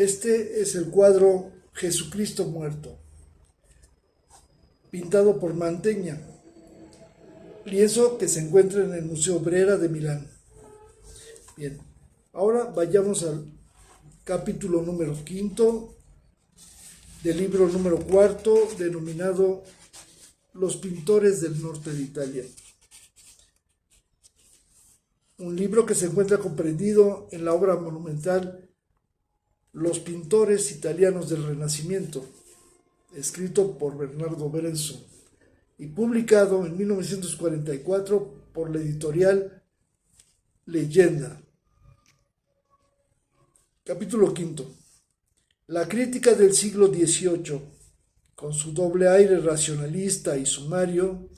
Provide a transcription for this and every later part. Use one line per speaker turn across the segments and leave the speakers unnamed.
Este es el cuadro Jesucristo muerto, pintado por Mantegna, lienzo que se encuentra en el Museo Brera de Milán. Bien, ahora vayamos al capítulo número 5 del libro número 4, denominado Los pintores del norte de Italia. Un libro que se encuentra comprendido en la obra monumental Los pintores italianos del Renacimiento, escrito por Bernardo Berenson y publicado en 1944 por la editorial Leyenda. Capítulo 5. La crítica del siglo XVIII, con su doble aire racionalista y sumario,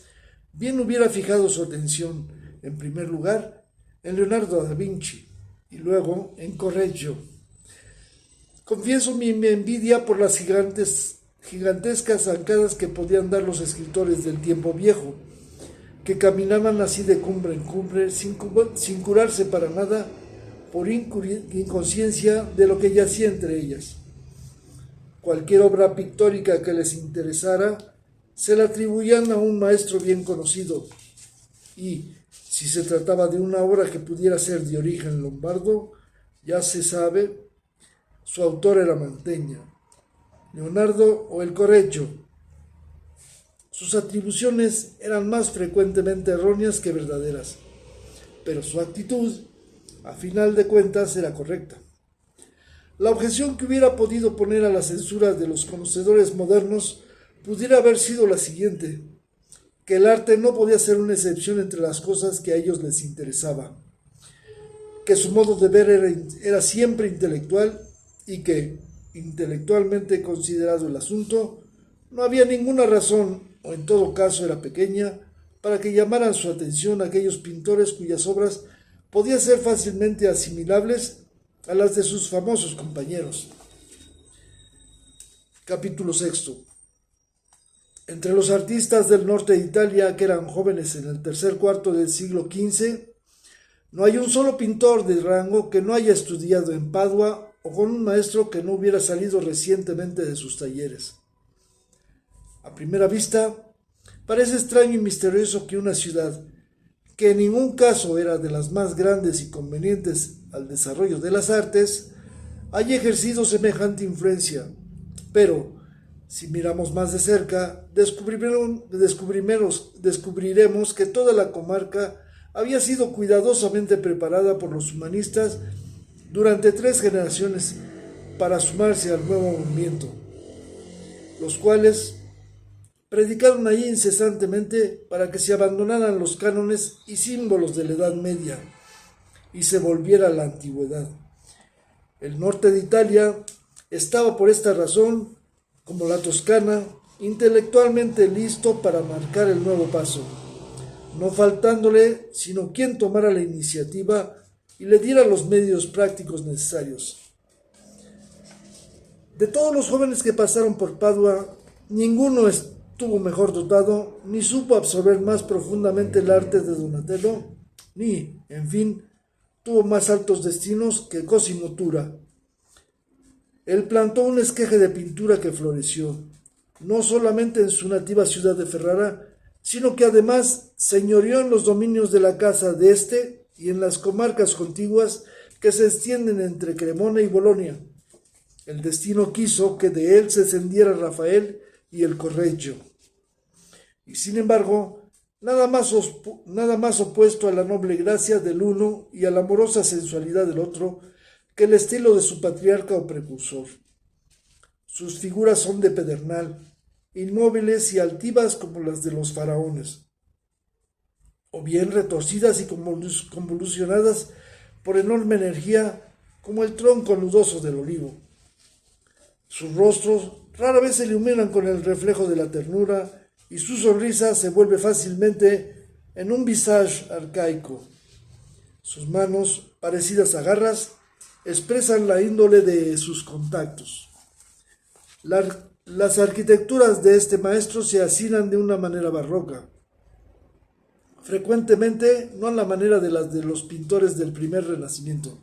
bien hubiera fijado su atención, en primer lugar, en Leonardo da Vinci y luego en Correggio. Confieso mi envidia por las gigantescas zancadas que podían dar los escritores del tiempo viejo, que caminaban así de cumbre en cumbre sin curarse para nada por inconsciencia de lo que yacía entre ellas. Cualquier obra pictórica que les interesara se la atribuían a un maestro bien conocido, y si se trataba de una obra que pudiera ser de origen lombardo, ya se sabe, su autor era Mantegna, Leonardo o el Correggio. Sus atribuciones eran más frecuentemente erróneas que verdaderas, pero su actitud, a final de cuentas, era correcta. La objeción que hubiera podido poner a la censura de los conocedores modernos pudiera haber sido la siguiente: que el arte no podía ser una excepción entre las cosas que a ellos les interesaba, que su modo de ver era siempre intelectual y que, intelectualmente considerado el asunto, no había ninguna razón, o en todo caso era pequeña, para que llamaran su atención aquellos pintores cuyas obras podían ser fácilmente asimilables a las de sus famosos compañeros. Capítulo 6. Entre los artistas del norte de Italia, que eran jóvenes en el tercer cuarto del siglo XV, no hay un solo pintor de rango que no haya estudiado en Padua o con un maestro que no hubiera salido recientemente de sus talleres. A primera vista, parece extraño y misterioso que una ciudad, que en ningún caso era de las más grandes y convenientes al desarrollo de las artes, haya ejercido semejante influencia, pero si miramos más de cerca, descubriremos que toda la comarca había sido cuidadosamente preparada por los humanistas durante 3 generaciones para sumarse al nuevo movimiento, los cuales predicaron allí incesantemente para que se abandonaran los cánones y símbolos de la Edad Media y se volviera a la antigüedad. El norte de Italia estaba por esta razón, como la Toscana, intelectualmente listo para marcar el nuevo paso, no faltándole sino quien tomara la iniciativa y le diera los medios prácticos necesarios. De todos los jóvenes que pasaron por Padua, ninguno estuvo mejor dotado, ni supo absorber más profundamente el arte de Donatello, ni, en fin, tuvo más altos destinos que Cosimo Tura. Él plantó un esqueje de pintura que floreció, no solamente en su nativa ciudad de Ferrara, sino que además señoreó en los dominios de la casa de este y en las comarcas contiguas que se extienden entre Cremona y Bolonia. El destino quiso que de él se descendiera Rafael y el Correggio. Y sin embargo, nada más opuesto a la noble gracia del uno y a la amorosa sensualidad del otro que el estilo de su patriarca o precursor. Sus figuras son de pedernal, inmóviles y altivas como las de los faraones, o bien retorcidas y convulsionadas por enorme energía como el tronco nudoso del olivo. Sus rostros rara vez se iluminan con el reflejo de la ternura y su sonrisa se vuelve fácilmente en un visage arcaico. Sus manos, parecidas a garras, expresan la índole de sus contactos. Las arquitecturas de este maestro se asinan de una manera barroca, frecuentemente no a la manera de las de los pintores del primer Renacimiento,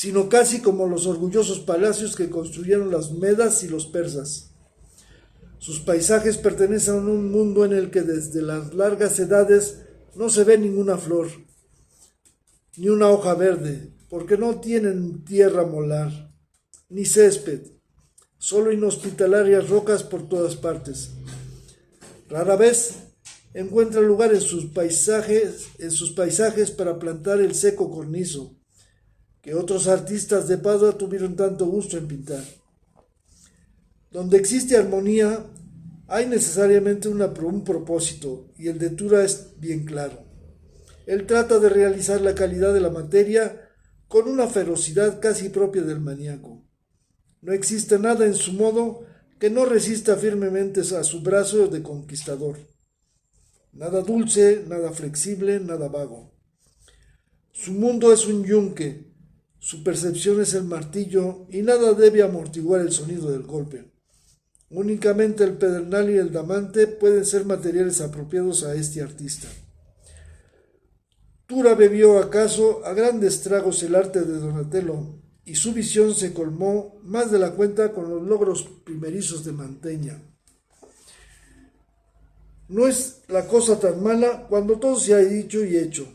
sino casi como los orgullosos palacios que construyeron las medas y los persas. Sus paisajes pertenecen a un mundo en el que desde las largas edades no se ve ninguna flor, ni una hoja verde, porque no tienen tierra molar, ni césped, solo inhospitalarias rocas por todas partes. Rara vez encuentra lugar en sus paisajes para plantar el seco cornizo, que otros artistas de Padua tuvieron tanto gusto en pintar. Donde existe armonía, hay necesariamente un propósito, y el de Tura es bien claro. Él trata de realizar la calidad de la materia con una ferocidad casi propia del maníaco. No existe nada en su modo que no resista firmemente a su brazo de conquistador. Nada dulce, nada flexible, nada vago. Su mundo es un yunque, su percepción es el martillo y nada debe amortiguar el sonido del golpe. Únicamente el pedernal y el damante pueden ser materiales apropiados a este artista. Tura bebió acaso a grandes tragos el arte de Donatello y su visión se colmó más de la cuenta con los logros primerizos de Mantegna. No es la cosa tan mala cuando todo se ha dicho y hecho.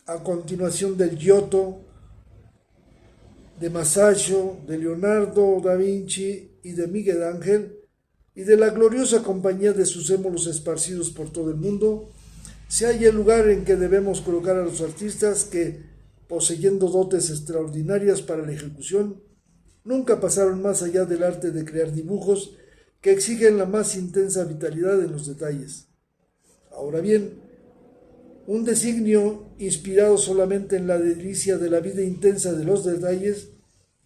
A continuación del Giotto, de Masaccio, de Leonardo da Vinci y de Miguel Ángel, y de la gloriosa compañía de sus émulos esparcidos por todo el mundo, se halla el lugar en que debemos colocar a los artistas que, poseyendo dotes extraordinarias para la ejecución, nunca pasaron más allá del arte de crear dibujos que exigen la más intensa vitalidad en los detalles. Ahora bien, un designio inspirado solamente en la delicia de la vida intensa de los detalles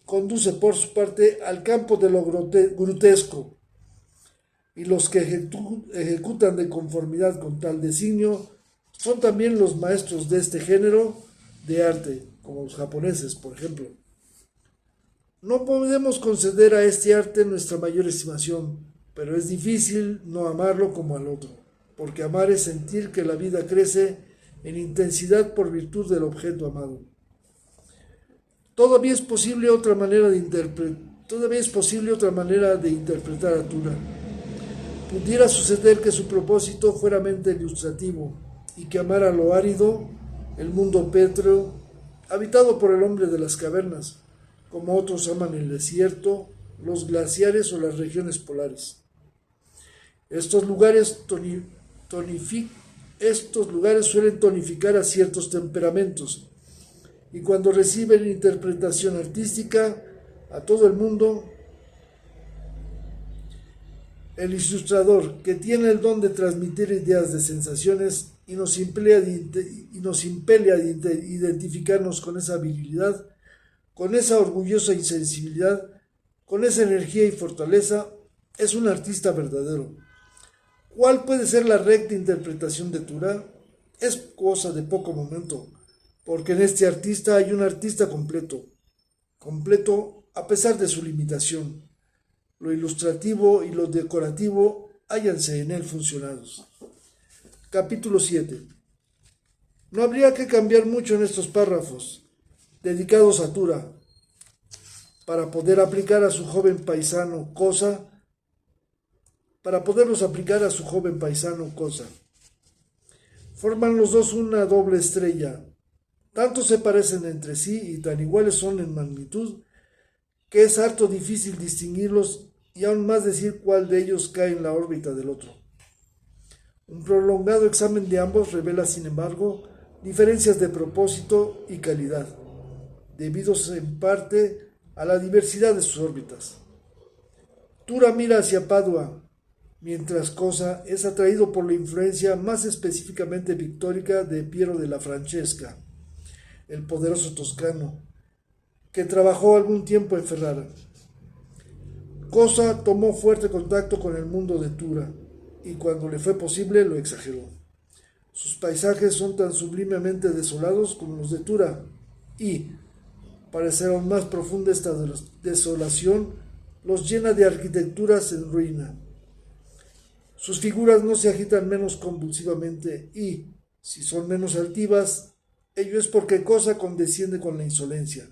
conduce por su parte al campo de lo grotesco, y los que ejecutan de conformidad con tal designio son también los maestros de este género de arte, como los japoneses, por ejemplo. No podemos conceder a este arte nuestra mayor estimación, pero es difícil no amarlo como al otro, porque amar es sentir que la vida crece en intensidad por virtud del objeto amado. Todavía es posible otra manera de interpretar a Tura. Pudiera suceder que su propósito fuera mente ilustrativo y que amara lo árido, el mundo pétreo, habitado por el hombre de las cavernas, como otros aman el desierto, los glaciares o las regiones polares. Estos lugares suelen tonificar a ciertos temperamentos, y cuando reciben interpretación artística a todo el mundo, el ilustrador, que tiene el don de transmitir ideas de sensaciones y nos impele a identificarnos con esa virilidad, con esa orgullosa insensibilidad, con esa energía y fortaleza, es un artista verdadero. ¿Cuál puede ser la recta interpretación de Tura? Es cosa de poco momento, porque en este artista hay un artista completo a pesar de su limitación. Lo ilustrativo y lo decorativo hállanse en él funcionados. Capítulo 7. No habría que cambiar mucho en estos párrafos, dedicados a Tura, para poderlos aplicar a su joven paisano Cosa. Forman los dos una doble estrella. Tanto se parecen entre sí y tan iguales son en magnitud, que es harto difícil distinguirlos y aún más decir cuál de ellos cae en la órbita del otro. Un prolongado examen de ambos revela, sin embargo, diferencias de propósito y calidad, debidos en parte a la diversidad de sus órbitas. Tura mira hacia Padua, mientras Cosa es atraído por la influencia más específicamente pictórica de Piero della Francesca, el poderoso toscano, que trabajó algún tiempo en Ferrara. Cosa tomó fuerte contacto con el mundo de Tura y cuando le fue posible lo exageró. Sus paisajes son tan sublimemente desolados como los de Tura y, para hacer aún más profunda esta desolación, los llena de arquitecturas en ruina. Sus figuras no se agitan menos convulsivamente y, si son menos altivas, ello es porque Cosa condesciende con la insolencia.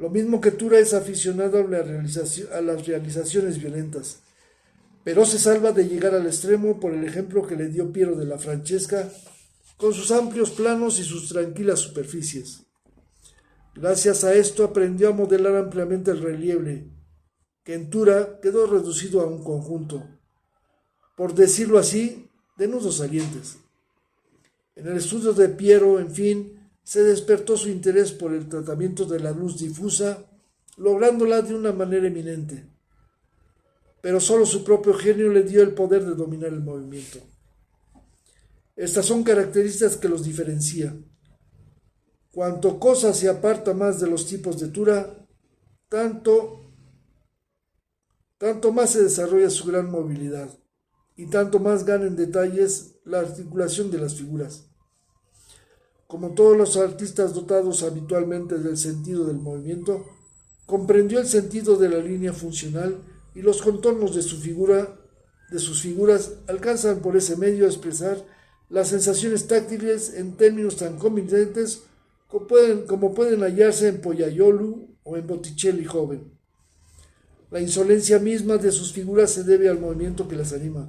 Lo mismo que Tura es aficionado a las realizaciones violentas, pero se salva de llegar al extremo por el ejemplo que le dio Piero de la Francesca, con sus amplios planos y sus tranquilas superficies. Gracias a esto aprendió a modelar ampliamente el relieve, que en Tura quedó reducido a un conjunto, por decirlo así, de nudos salientes. En el estudio de Piero, en fin, se despertó su interés por el tratamiento de la luz difusa, lográndola de una manera eminente. Pero solo su propio genio le dio el poder de dominar el movimiento. Estas son características que los diferencian. Cuanto cosa se aparta más de los tipos de Tura, tanto más se desarrolla su gran movilidad y tanto más gana en detalles la articulación de las figuras. Como todos los artistas dotados habitualmente del sentido del movimiento, comprendió el sentido de la línea funcional y los contornos de sus figuras alcanzan por ese medio a expresar las sensaciones táctiles en términos tan convincentes como pueden hallarse en Pollaiolo o en Botticelli joven. La insolencia misma de sus figuras se debe al movimiento que las anima,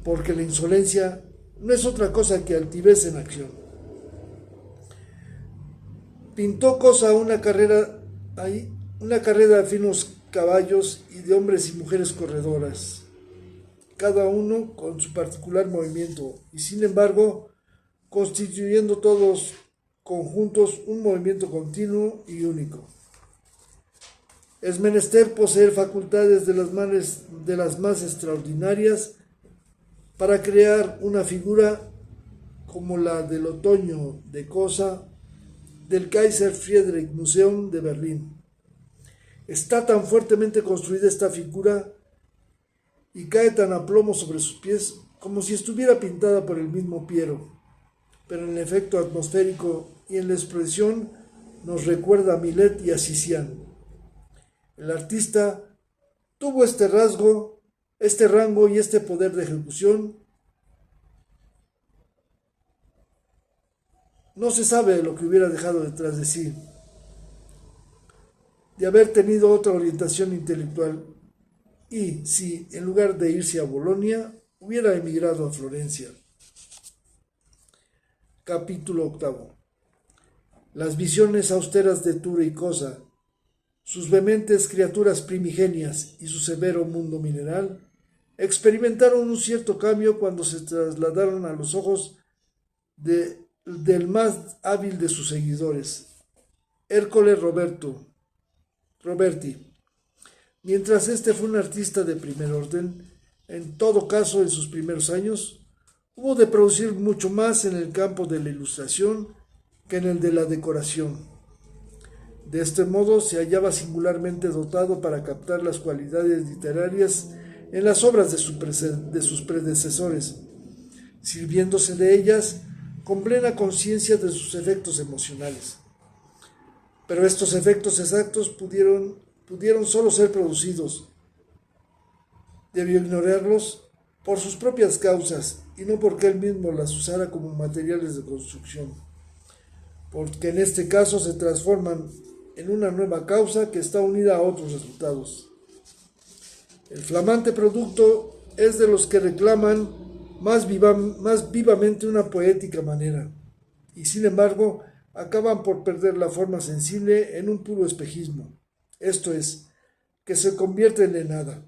porque la insolencia no es otra cosa que altivez en acción. Pintó una carrera de finos caballos y de hombres y mujeres corredoras, cada uno con su particular movimiento, y sin embargo, constituyendo todos conjuntos un movimiento continuo y único. Es menester poseer facultades de las más extraordinarias para crear una figura como la del otoño de Cosa del Kaiser Friedrich Museum de Berlín. Está tan fuertemente construida esta figura y cae tan a plomo sobre sus pies como si estuviera pintada por el mismo Piero, pero en el efecto atmosférico y en la expresión nos recuerda a Millet y a Sisian. El artista tuvo este rango y este poder de ejecución. No se sabe lo que hubiera dejado detrás de sí, de haber tenido otra orientación intelectual, y si, en lugar de irse a Bolonia, hubiera emigrado a Florencia. Capítulo 8. Las visiones austeras de Tura y Cosa, sus vehementes criaturas primigenias y su severo mundo mineral, experimentaron un cierto cambio cuando se trasladaron a los ojos del más hábil de sus seguidores, Ercole Roberti. Mientras este fue un artista de primer orden, en todo caso en sus primeros años, hubo de producir mucho más en el campo de la ilustración que en el de la decoración. De este modo se hallaba singularmente dotado para captar las cualidades literarias en las obras de sus predecesores, sirviéndose de ellas con plena conciencia de sus efectos emocionales. Pero estos efectos exactos pudieron solo ser producidos. Debió ignorarlos por sus propias causas y no porque él mismo las usara como materiales de construcción, porque en este caso se transforman en una nueva causa que está unida a otros resultados. El flamante producto es de los que reclaman más vivamente una poética manera, y sin embargo acaban por perder la forma sensible en un puro espejismo, esto es, que se convierten en nada.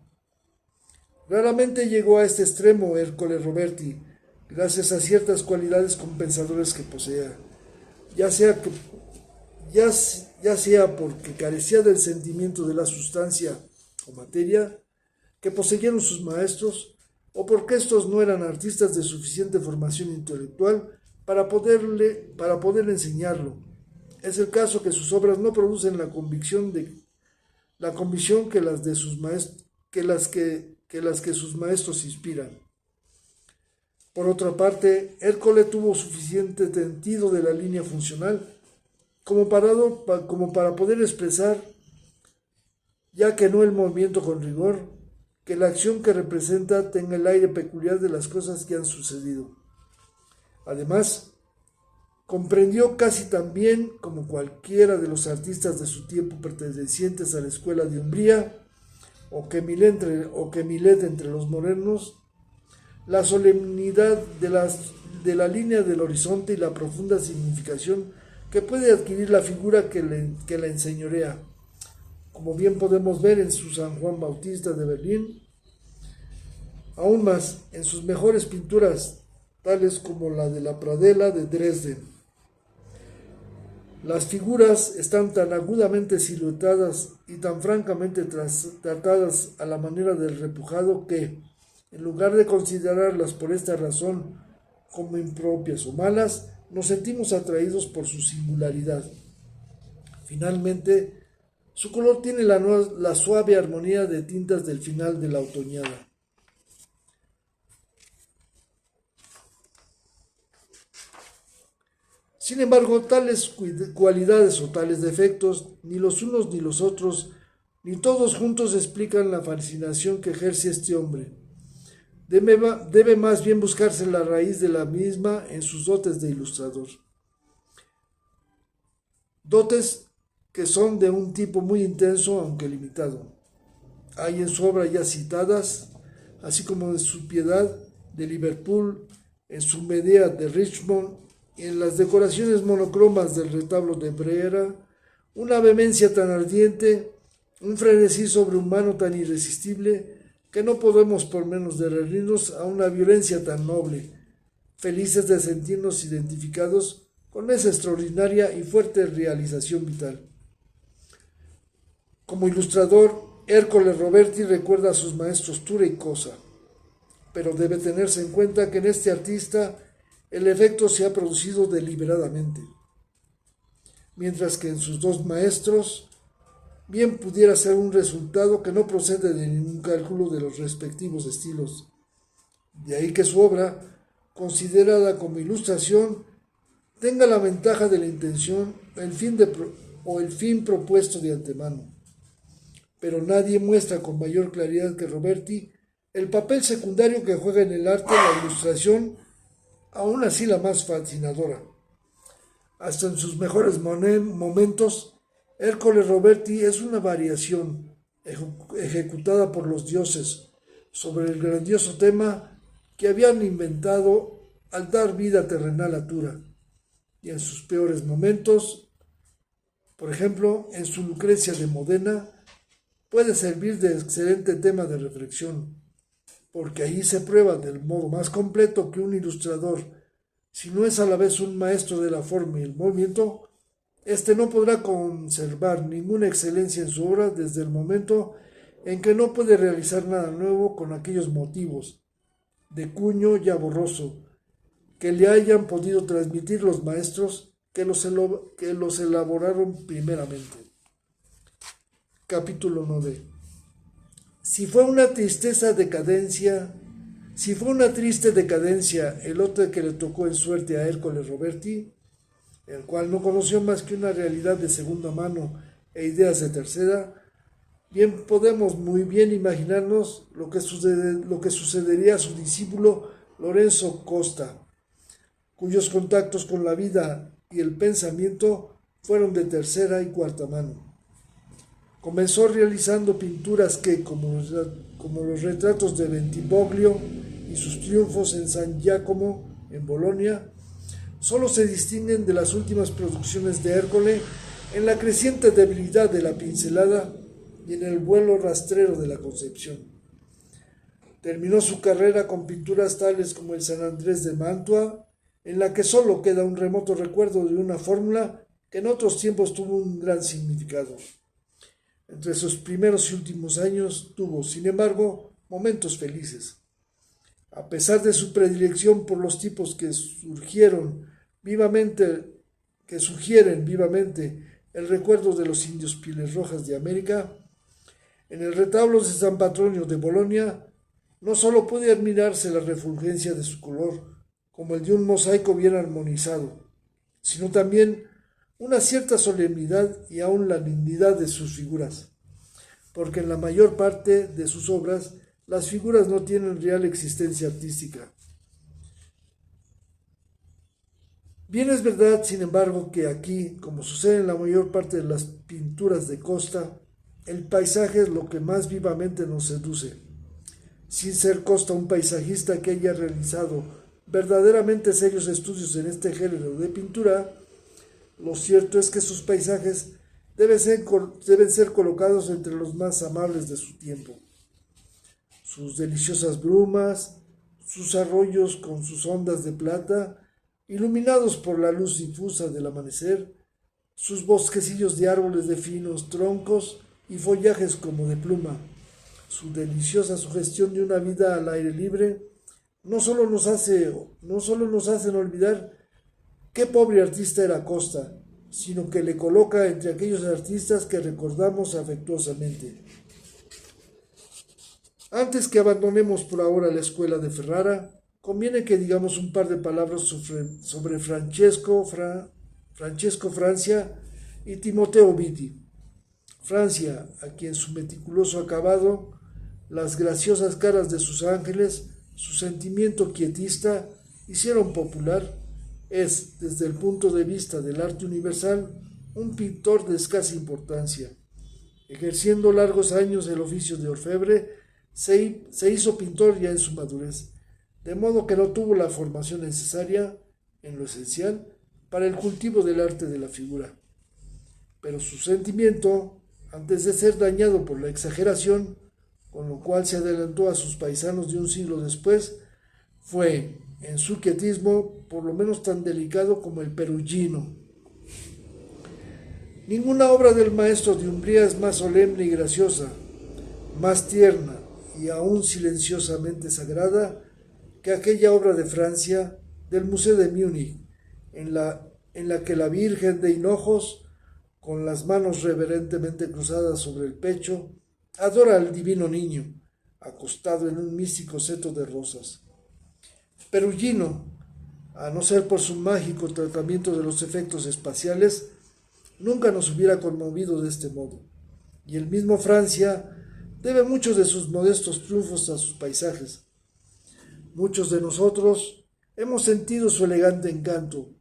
Raramente llegó a este extremo Ercole Roberti, gracias a ciertas cualidades compensadoras que posea, ya sea porque carecía del sentimiento de la sustancia o materia que poseyeron sus maestros, o porque estos no eran artistas de suficiente formación intelectual para poder enseñarlo. Es el caso que sus obras no producen la convicción que las de sus maestros que sus maestros inspiran. Por otra parte, Ercole tuvo suficiente sentido de la línea funcional como para poder expresar, ya que no el movimiento con rigor, que la acción que representa tenga el aire peculiar de las cosas que han sucedido. Además, Comprendió casi tan bien como cualquiera de los artistas de su tiempo pertenecientes a la escuela de Umbría o que Millet entre los modernos, la solemnidad de la línea del horizonte y la profunda significación que puede adquirir la figura que la enseñorea, como bien podemos ver en su San Juan Bautista de Berlín, aún más en sus mejores pinturas, tales como la de la Pradela de Dresden. Las figuras están tan agudamente siluetadas y tan francamente tratadas a la manera del repujado que, en lugar de considerarlas por esta razón como impropias o malas, nos sentimos atraídos por su singularidad. Finalmente, su color tiene la suave armonía de tintas del final de la otoñada. Sin embargo, tales cualidades o tales defectos, ni los unos ni los otros, ni todos juntos explican la fascinación que ejerce este hombre. Debe más bien buscarse la raíz de la misma en sus dotes de ilustrador. Dotes que son de un tipo muy intenso, aunque limitado. Hay en su obra ya citadas, así como en su Piedad de Liverpool, en su Medea de Richmond, y en las decoraciones monocromas del retablo de Brera, una vehemencia tan ardiente, un frenesí sobrehumano tan irresistible, que no podemos por menos de rendirnos a una violencia tan noble, felices de sentirnos identificados con esa extraordinaria y fuerte realización vital. Como ilustrador, Ercole Roberti recuerda a sus maestros Tura y Cosa, pero debe tenerse en cuenta que en este artista el efecto se ha producido deliberadamente, mientras que en sus dos maestros bien pudiera ser un resultado que no procede de ningún cálculo de los respectivos estilos. De ahí que su obra, considerada como ilustración, tenga la ventaja de la intención o el fin propuesto de antemano. Pero nadie muestra con mayor claridad que Roberti el papel secundario que juega en el arte la ilustración, aún así la más fascinadora. Hasta en sus mejores momentos, Ercole Roberti es una variación ejecutada por los dioses sobre el grandioso tema que habían inventado al dar vida terrenal a Tura. Y en sus peores momentos, por ejemplo, en su Lucrecia de Modena, puede servir de excelente tema de reflexión, porque ahí se prueba del modo más completo que un ilustrador, si no es a la vez un maestro de la forma y el movimiento, éste no podrá conservar ninguna excelencia en su obra desde el momento en que no puede realizar nada nuevo con aquellos motivos, de cuño ya borroso, que le hayan podido transmitir los maestros que los elaboraron primeramente. Capítulo 9. Si fue una triste decadencia el lote que le tocó en suerte a Ercole Roberti, el cual no conoció más que una realidad de segunda mano e ideas de tercera, bien podemos muy bien imaginarnos lo que sucedería a su discípulo Lorenzo Costa, cuyos contactos con la vida y el pensamiento fueron de tercera y cuarta mano. Comenzó realizando pinturas que, como los retratos de Bentivoglio y sus triunfos en San Giacomo, en Bolonia, solo se distinguen de las últimas producciones de Ercole en la creciente debilidad de la pincelada y en el vuelo rastrero de la concepción. Terminó su carrera con pinturas tales como el San Andrés de Mantua, en la que solo queda un remoto recuerdo de una fórmula que en otros tiempos tuvo un gran significado. Entre sus primeros y últimos años tuvo, sin embargo, momentos felices. A pesar de su predilección por los tipos que sugieren vivamente el recuerdo de los indios pieles rojas de América, en el retablo de San Patronio de Bolonia no solo puede admirarse la refulgencia de su color, como el de un mosaico bien armonizado, sino también una cierta solemnidad y aún la dignidad de sus figuras, porque en la mayor parte de sus obras las figuras no tienen real existencia artística. Bien es verdad, sin embargo, que aquí, como sucede en la mayor parte de las pinturas de Costa, el paisaje es lo que más vivamente nos seduce. Sin ser Costa un paisajista que haya realizado verdaderamente serios estudios en este género de pintura, lo cierto es que sus paisajes deben ser colocados entre los más amables de su tiempo. Sus deliciosas brumas, sus arroyos con sus ondas de plata, iluminados por la luz difusa del amanecer, sus bosquecillos de árboles de finos troncos y follajes como de pluma, su deliciosa sugestión de una vida al aire libre, no solo nos hacen olvidar qué pobre artista era Costa, sino que le coloca entre aquellos artistas que recordamos afectuosamente. Antes que abandonemos por ahora la escuela de Ferrara, conviene que digamos un par de palabras sobre Francesco Francia y Timoteo Viti. Francia, a quien su meticuloso acabado, las graciosas caras de sus ángeles, su sentimiento quietista hicieron popular, es, desde el punto de vista del arte universal, un pintor de escasa importancia. Ejerciendo largos años el oficio de orfebre, se hizo pintor ya en su madurez, de modo que no tuvo la formación necesaria, en lo esencial, para el cultivo del arte de la figura. Pero su sentimiento, antes de ser dañado por la exageración, con lo cual se adelantó a sus paisanos de un siglo después, fue, en su quietismo, por lo menos tan delicado como el Perugino. Ninguna obra del maestro de Umbría es más solemne y graciosa, más tierna y aún silenciosamente sagrada que aquella obra de Francia del Museo de Múnich, en la que la Virgen de Hinojos, con las manos reverentemente cruzadas sobre el pecho, adora al divino niño, acostado en un místico seto de rosas. Perugino, a no ser por su mágico tratamiento de los efectos espaciales, nunca nos hubiera conmovido de este modo. Y el mismo Francia debe muchos de sus modestos triunfos a sus paisajes. Muchos de nosotros hemos sentido su elegante encanto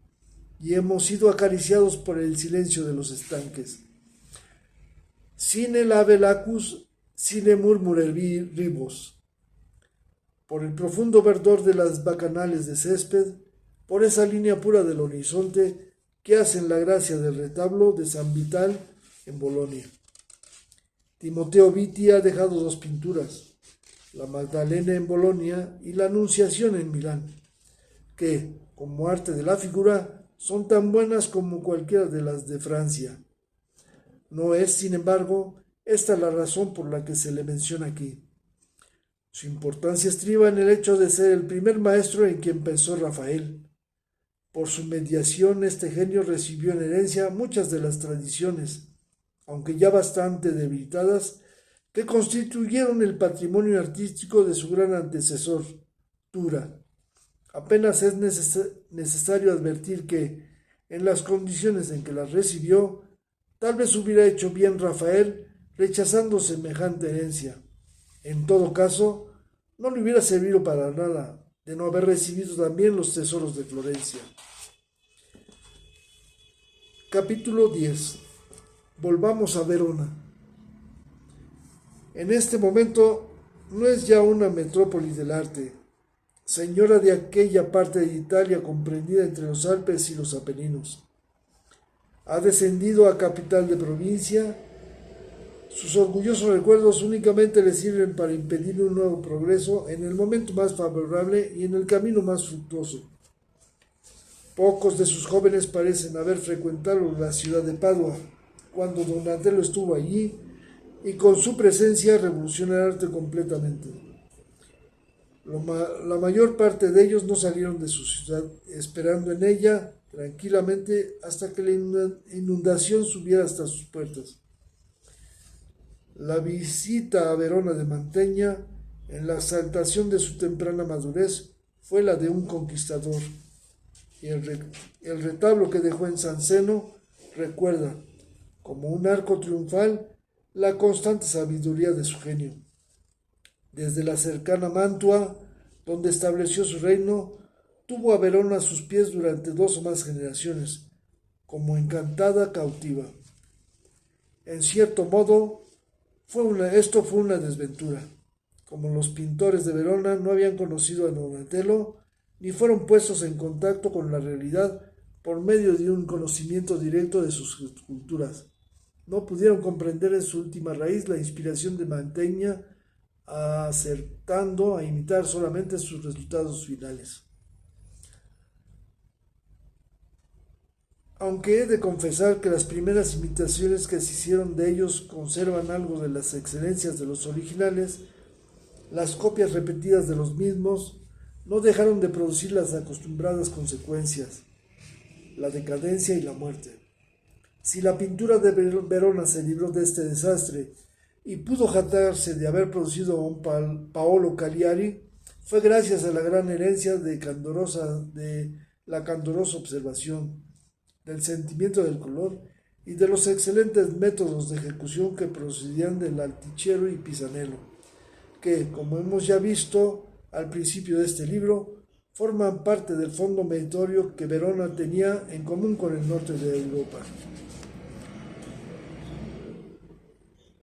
y hemos sido acariciados por el silencio de los estanques. Sine lave lacus, sine murmure ribos. Por el profundo verdor de las bacanales de césped, por esa línea pura del horizonte que hacen la gracia del retablo de San Vital en Bolonia. Timoteo Viti ha dejado dos pinturas, la Magdalena en Bolonia y la Anunciación en Milán, que, como arte de la figura, son tan buenas como cualquiera de las de Francia. No es, sin embargo, esta la razón por la que se le menciona aquí. Su importancia estriba en el hecho de ser el primer maestro en quien pensó Rafael. Por su mediación, este genio recibió en herencia muchas de las tradiciones, aunque ya bastante debilitadas, que constituyeron el patrimonio artístico de su gran antecesor, Tura. Apenas es necesario advertir que, en las condiciones en que las recibió, tal vez hubiera hecho bien Rafael rechazando semejante herencia. En todo caso, no le hubiera servido para nada de no haber recibido también los tesoros de Florencia. Capítulo 10. Volvamos a Verona. En este momento no es ya una metrópoli del arte, señora de aquella parte de Italia comprendida entre los Alpes y los Apeninos. Ha descendido a capital de provincia. Sus orgullosos recuerdos únicamente le sirven para impedir un nuevo progreso en el momento más favorable y en el camino más fructuoso. Pocos de sus jóvenes parecen haber frecuentado la ciudad de Padua cuando Donatello estuvo allí y con su presencia revolucionó el arte completamente. La mayor parte de ellos no salieron de su ciudad, esperando en ella tranquilamente hasta que la inundación subiera hasta sus puertas. La visita a Verona de Mantegna, en la exaltación de su temprana madurez, fue la de un conquistador, y el retablo que dejó en San Zeno recuerda, como un arco triunfal, la constante sabiduría de su genio. Desde la cercana Mantua, donde estableció su reino, tuvo a Verona a sus pies durante 2 o más generaciones, como encantada cautiva. En cierto modo, esto fue una desventura. Como los pintores de Verona no habían conocido a Donatello, ni fueron puestos en contacto con la realidad por medio de un conocimiento directo de sus esculturas, no pudieron comprender en su última raíz la inspiración de Mantegna, acertando a imitar solamente sus resultados finales. Aunque he de confesar que las primeras imitaciones que se hicieron de ellos conservan algo de las excelencias de los originales, las copias repetidas de los mismos no dejaron de producir las acostumbradas consecuencias, la decadencia y la muerte. Si la pintura de Verona se libró de este desastre y pudo jactarse de haber producido a un Paolo Cagliari, fue gracias a la gran herencia de la candorosa observación, del sentimiento del color y de los excelentes métodos de ejecución que procedían del Altichero y Pisanello, que, como hemos ya visto al principio de este libro, forman parte del fondo meritorio que Verona tenía en común con el norte de Europa.